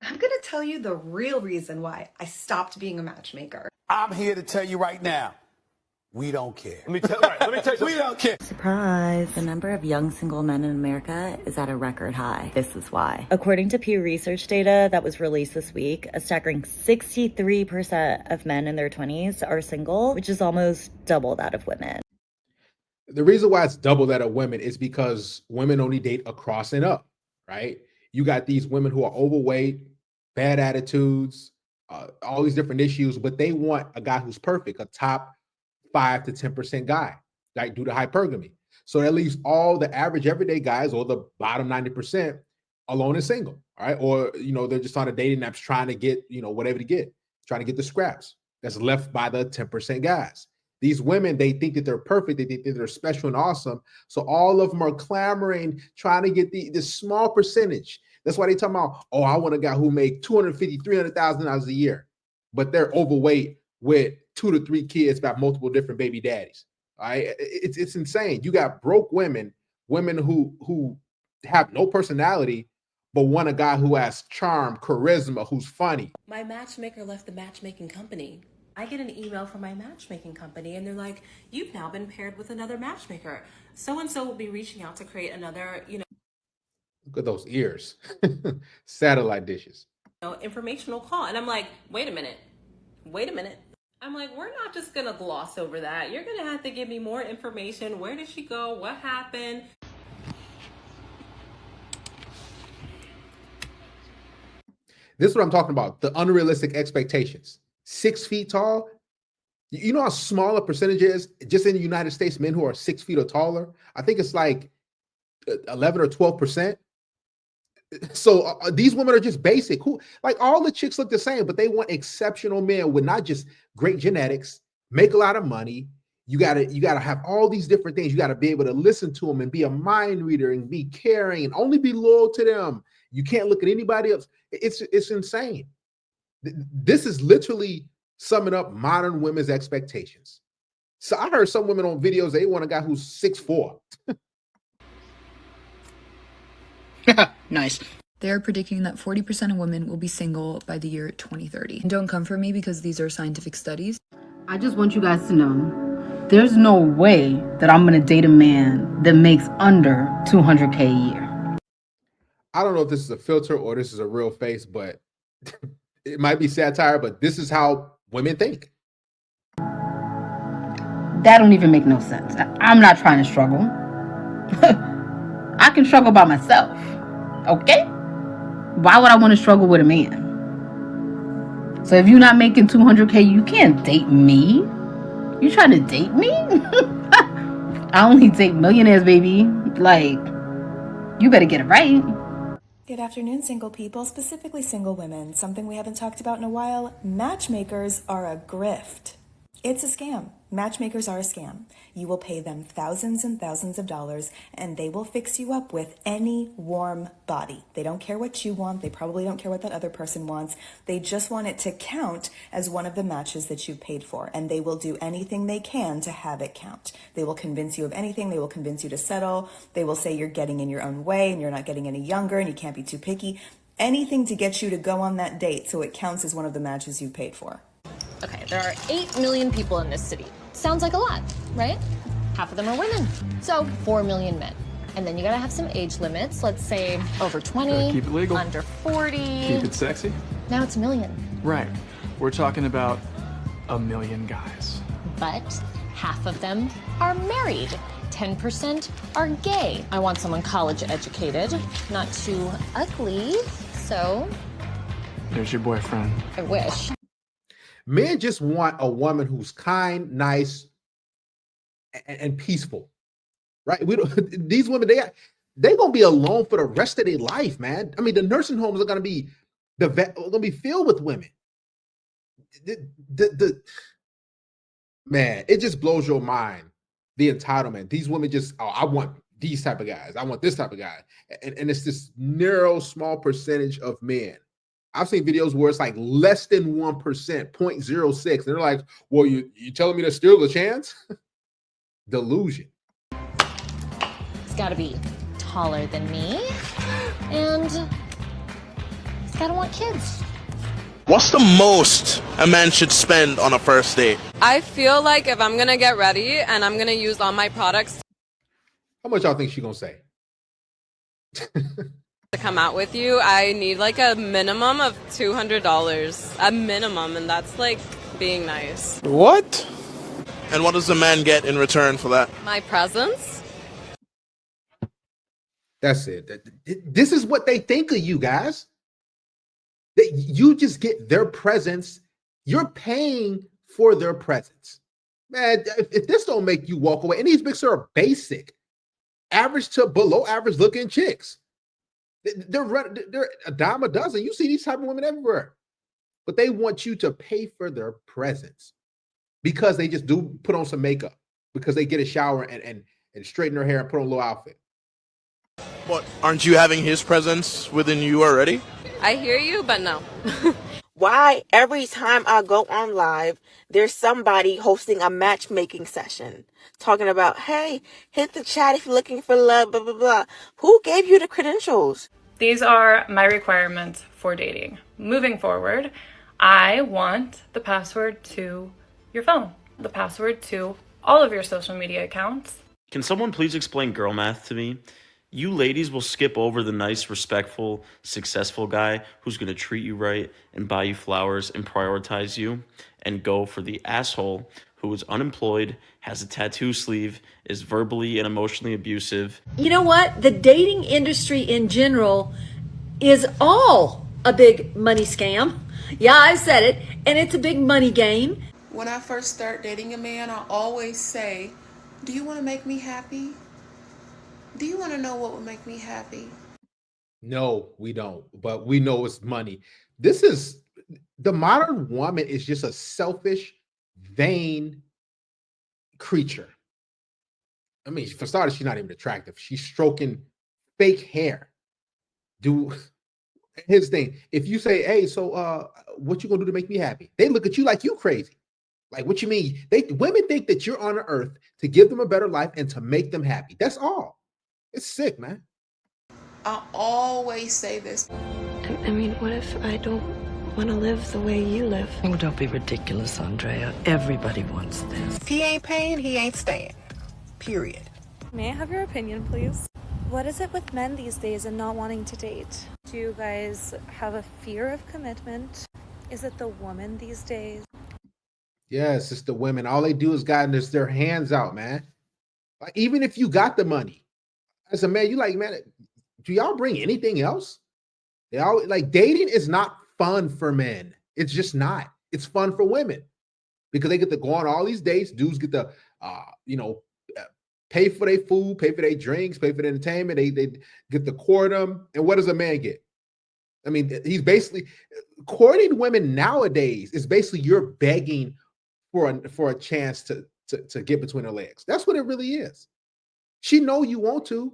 I'm gonna tell you the real reason why I stopped being a matchmaker. I'm here to tell you right now, we don't care. Let me tell you something. We don't care. Surprise! The number of young single men in America is at a record high. This is why. According to Pew Research data that was released this week, a staggering 63% of men in their 20s are single, which is almost double that of women. The reason why it's double that of women is because women only date across and up, right? You got these women who are overweight, bad attitudes, all these different issues, but they want a guy who's perfect, a top 5 to 10% guy, like due to hypergamy. So that leaves all the average everyday guys or the bottom 90% alone and single, all right? Or, they're just on a dating apps trying to get, whatever to get, trying to get the scraps that's left by the 10% guys. These women, they think that they're perfect. They think that they're special and awesome. So all of them are clamoring, trying to get this small percentage. That's why they talk about, oh, I want a guy who make $250,000, $300,000 a year, but they're overweight with 2 to 3 kids by multiple different baby daddies. All right, it's insane. You got broke women who have no personality, but want a guy who has charm, charisma, who's funny. My matchmaker left the matchmaking company. I get an email from my matchmaking company and they're like, you've now been paired with another matchmaker. So-and-so will be reaching out to create another, Look at those ears. Satellite dishes. Informational call. And I'm like, wait a minute. I'm like, we're not just going to gloss over that. You're going to have to give me more information. Where did she go? What happened? This is what I'm talking about. The unrealistic expectations. 6 feet tall. You know how small a percentage is just in the United States, men who are 6 feet or taller? I think it's like 11 or 12%. So these women are just basic. Like all the chicks look the same, but they want exceptional men with not just great genetics, make a lot of money. You gotta have all these different things. You gotta be able to listen to them and be a mind reader and be caring and only be loyal to them. You can't look at anybody else. It's insane. This is literally summing up modern women's expectations. So I heard some women on videos, they want a guy who's 6'4". Nice. They're predicting that 40% of women will be single by the year 2030. And don't come for me because these are scientific studies. I just want you guys to know, there's no way that I'm going to date a man that makes under $200K a year. I don't know if this is a filter or this is a real face, but it might be satire, but this is how women think. That don't even make no sense. I'm not trying to struggle. I can struggle by myself. Okay? Why would I want to struggle with a man? So if you're not making $200K, you can't date me. You trying to date me? I only date millionaires, baby. Like, you better get it right. Good afternoon, single people, specifically single women. Something we haven't talked about in a while. Matchmakers are a grift. It's a scam. Matchmakers are a scam. You will pay them thousands and thousands of dollars and they will fix you up with any warm body. They don't care what you want. They probably don't care what that other person wants. They just want it to count as one of the matches that you've paid for, and they will do anything they can to have it count. They will convince you of anything. They will convince you to settle. They will say you're getting in your own way and you're not getting any younger and you can't be too picky. Anything to get you to go on that date so it counts as one of the matches you've paid for. Okay, there are 8 million people in this city. Sounds like a lot, right? Half of them are women. So 4 million men. And then you gotta have some age limits. Let's say over 20, keep it legal, under 40. keep it sexy. Now it's a million. Right. We're talking about a million guys. But half of them are married. 10% are gay. I want someone college educated, not too ugly. So There's your boyfriend. I wish. Men just want a woman who's kind, nice, and peaceful, right? These women, they're gonna be alone for the rest of their life, man. I mean, the nursing homes are gonna be filled with women. Man, it just blows your mind. The entitlement. These women just, oh, I want these type of guys. I want this type of guy, and it's this narrow, small percentage of men. I've seen videos where it's like less than 1%, 0.06. And they're like, well, you telling me there's still a chance? Delusion. It's gotta be taller than me and gotta want kids. What's the most a man should spend on a first date? I feel like if I'm gonna get ready and I'm gonna use all my products How much y'all think she gonna say? to come out with you, I need like a minimum of $200. A minimum, and that's like being nice. What? And what does the man get in return for that? My presents? That's it. This is what they think of you guys. That you just get their presence. You're paying for their presence. Man, if this don't make you walk away, and these bitches are basic, average to below average looking chicks. They're a dime a dozen. You see these type of women everywhere. But they want you to pay for their presence because they just do put on some makeup, because they get a shower and straighten their hair and put on a little outfit. But aren't you having his presence within you already? I hear you, but no. Why every time I go on live, there's somebody hosting a matchmaking session talking about, hey, hit the chat if you're looking for love, blah, blah, blah. Who gave you the credentials? These are my requirements for dating. Moving forward, I want the password to your phone, the password to all of your social media accounts. Can someone please explain girl math to me? You ladies will skip over the nice, respectful, successful guy who's going to treat you right and buy you flowers and prioritize you, and go for the asshole who is unemployed, has a tattoo sleeve, is verbally and emotionally abusive. You know what? The dating industry in general is all a big money scam. Yeah, I said it. And it's a big money game. When I first start dating a man, I always say, do you want to make me happy? Do you want to know what would make me happy? No, we don't. But we know it's money. This is the modern woman is just a selfish, vain creature. I mean, for starters, she's not even attractive. She's stroking fake hair. Here's the thing. If you say, hey, so what you gonna do to make me happy? They look at you like you crazy. Like, what you mean? Women think that you're on the earth to give them a better life and to make them happy. That's all. It's sick, man. I always say this. I mean, what if I don't want to live the way you live? Oh, don't be ridiculous, Andrea. Everybody wants this. If he ain't paying, he ain't staying. Period. May I have your opinion, please? What is it with men these days and not wanting to date? Do you guys have a fear of commitment? Is it the woman these days? Yes, it's the women. All they do is got their hands out, man. Like, even if you got the money, as a man, you like, man, do y'all bring anything else? They all like dating is not fun for men. It's just not. It's fun for women because they get to go on all these dates. Dudes get to, pay for their food, pay for their drinks, pay for their entertainment. They get to court them. And what does a man get? I mean, he's basically courting women nowadays is basically you're begging for a chance to get between her legs. That's what it really is. She know you want to,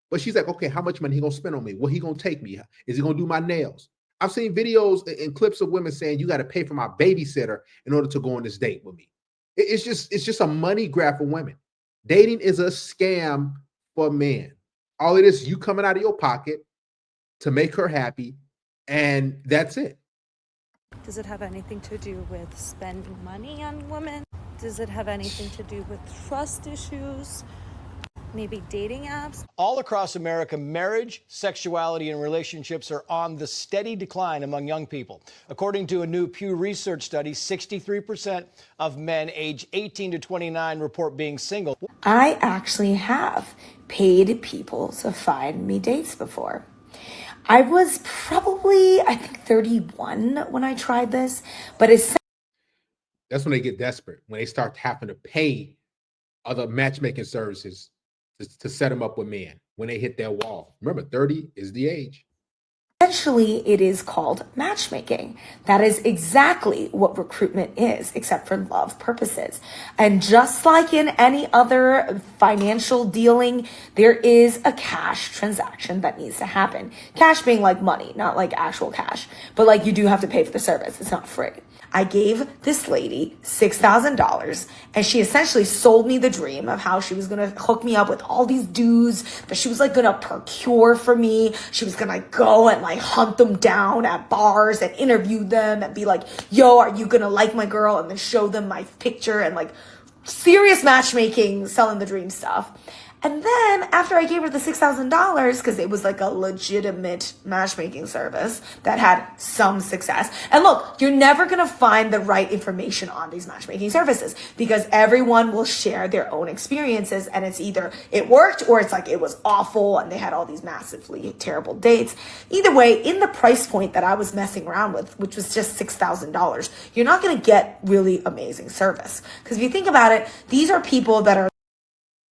but she's like, okay, how much money he gonna spend on me? What he gonna take me? Is he gonna do my nails? I've seen videos and clips of women saying you got to pay for my babysitter in order to go on this date with me. It's just a money grab for women. Dating is a scam for men. All it is you coming out of your pocket to make her happy, and that's it. Does it have anything to do with spending money on women? Does it have anything to do with trust issues? Maybe dating apps? All across America, marriage, sexuality, and relationships are on the steady decline among young people. According to a new Pew Research study, 63% of men age 18 to 29 report being single. I actually have paid people to find me dates before. I was probably, I think, 31 when I tried this, but that's when they get desperate, when they start having to pay other matchmaking services to set them up with men when they hit their wall. Remember, 30 is the age. essentially it is called matchmaking. That is exactly what recruitment is, except for love purposes. And just like in any other financial dealing, there is a cash transaction that needs to happen. Cash being like money, not like actual cash, but like you do have to pay for the service. It's not free. I gave this lady $6,000 and she essentially sold me the dream of how she was going to hook me up with all these dudes that she was like going to procure for me. She was going to go and like hunt them down at bars and interview them and be like, yo, are you going to like my girl? And then show them my picture and like serious matchmaking, selling the dream stuff. And then after I gave her the $6,000, because it was like a legitimate matchmaking service that had some success. And look, you're never going to find the right information on these matchmaking services because everyone will share their own experiences. And it's either it worked or it's like it was awful and they had all these massively terrible dates. Either way, in the price point that I was messing around with, which was just $6,000, you're not going to get really amazing service. Because if you think about it, these are people that are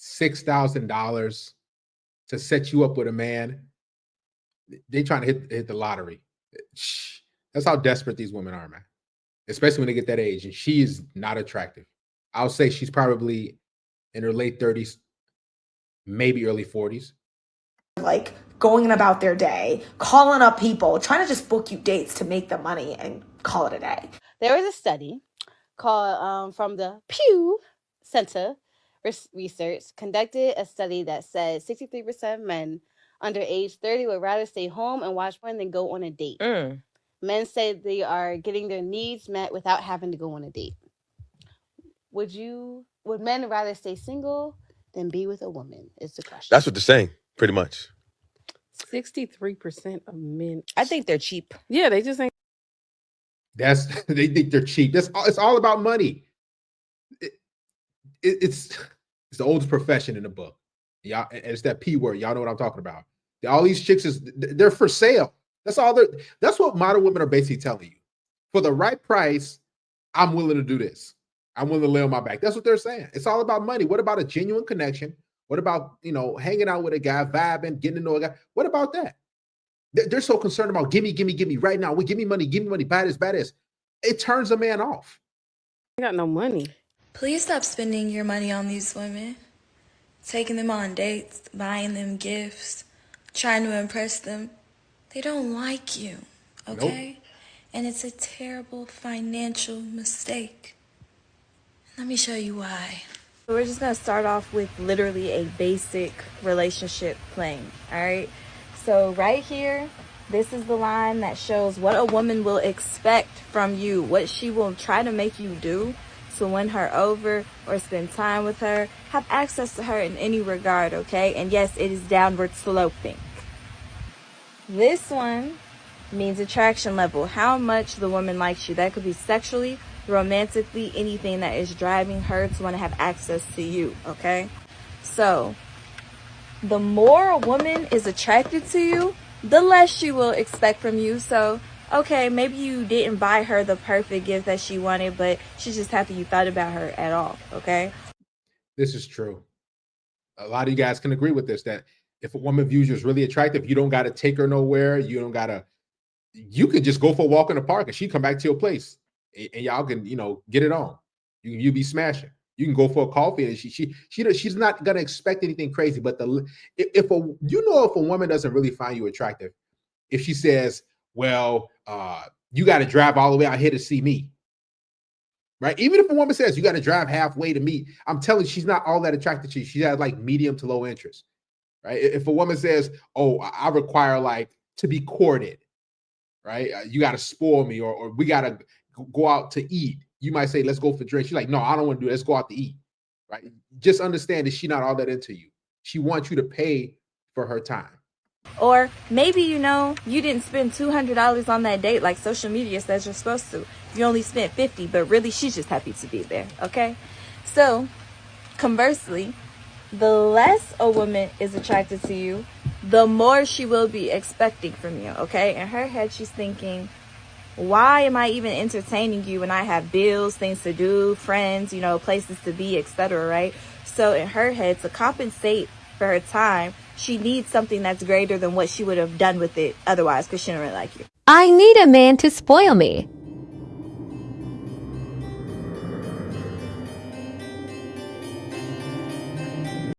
$6,000 to set you up with a man. They trying to hit the lottery. That's how desperate these women are, man. Especially when they get that age. And she is not attractive. I'll say she's probably in her late 30s, maybe early 40s. Like going about their day, calling up people, trying to just book you dates to make the money and call it a day. There was a study called from the Pew Center Research conducted a study that said 63% of men under age 30 would rather stay home and watch porn than go on a date. Men say they are getting their needs met without having to go on a date. Would men rather stay single than be with a woman is the question. That's what they're saying, pretty much. 63% of men. I think they're cheap. Yeah, they just ain't. They think they're cheap. It's all about money. It's the oldest profession in the book. Y'all, and it's that P word. Y'all know what I'm talking about. All these chicks they're for sale. That's what modern women are basically telling you. For the right price, I'm willing to do this. I'm willing to lay on my back. That's what they're saying. It's all about money. What about a genuine connection? What about, hanging out with a guy, vibing, getting to know a guy? What about that? They're so concerned about give me right now. Give me money, buy this. It turns a man off. I got no money. Please stop spending your money on these women, taking them on dates, buying them gifts, trying to impress them. They don't like you, okay? Nope. And it's a terrible financial mistake. Let me show you why. We're just going to start off with literally a basic relationship plane, all right? So right here, this is the line that shows what a woman will expect from you, what she will try to make you do to win her over or spend time with her, have access to her in any regard, okay? And yes, it is downward sloping. This one means attraction level, how much the woman likes you. That could be sexually, romantically, anything that is driving her to want to have access to you, okay? So the more a woman is attracted to you, the less she will expect from you. So okay, maybe you didn't buy her the perfect gift that she wanted, but she's just happy you thought about her at all, okay? This is true. A lot of you guys can agree with this, that if a woman views you as really attractive, you don't got to take her nowhere. You can just go for a walk in the park and she come back to your place and y'all can, get it on. You be smashing. You can go for a coffee and she's not going to expect anything crazy. But if a woman doesn't really find you attractive, if she says, well, you got to drive all the way out here to see me, right? Even if a woman says you got to drive halfway to meet, I'm telling you, she's not all that attracted to you. She has like medium to low interest, right? If a woman says, oh, I require like to be courted, right? You got to spoil me or we got to go out to eat. You might say, let's go for drinks. She's like, no, I don't want to do that. Let's go out to eat, right? Just understand that she's not all that into you. She wants you to pay for her time. Or maybe, you didn't spend $200 on that date like social media says you're supposed to. You only spent $50, but really she's just happy to be there, okay? So, conversely, the less a woman is attracted to you, the more she will be expecting from you, okay? In her head, she's thinking, why am I even entertaining you when I have bills, things to do, friends, places to be, etc., right? So in her head, to compensate for her time, she needs something that's greater than what she would have done with it otherwise because she don't really like you. I need a man to spoil me.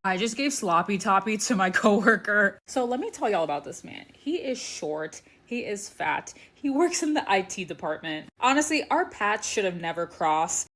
I just gave sloppy toppy to my coworker. So let me tell y'all about this man. He is short He is fat. He works in the IT department. Honestly, our paths should have never crossed.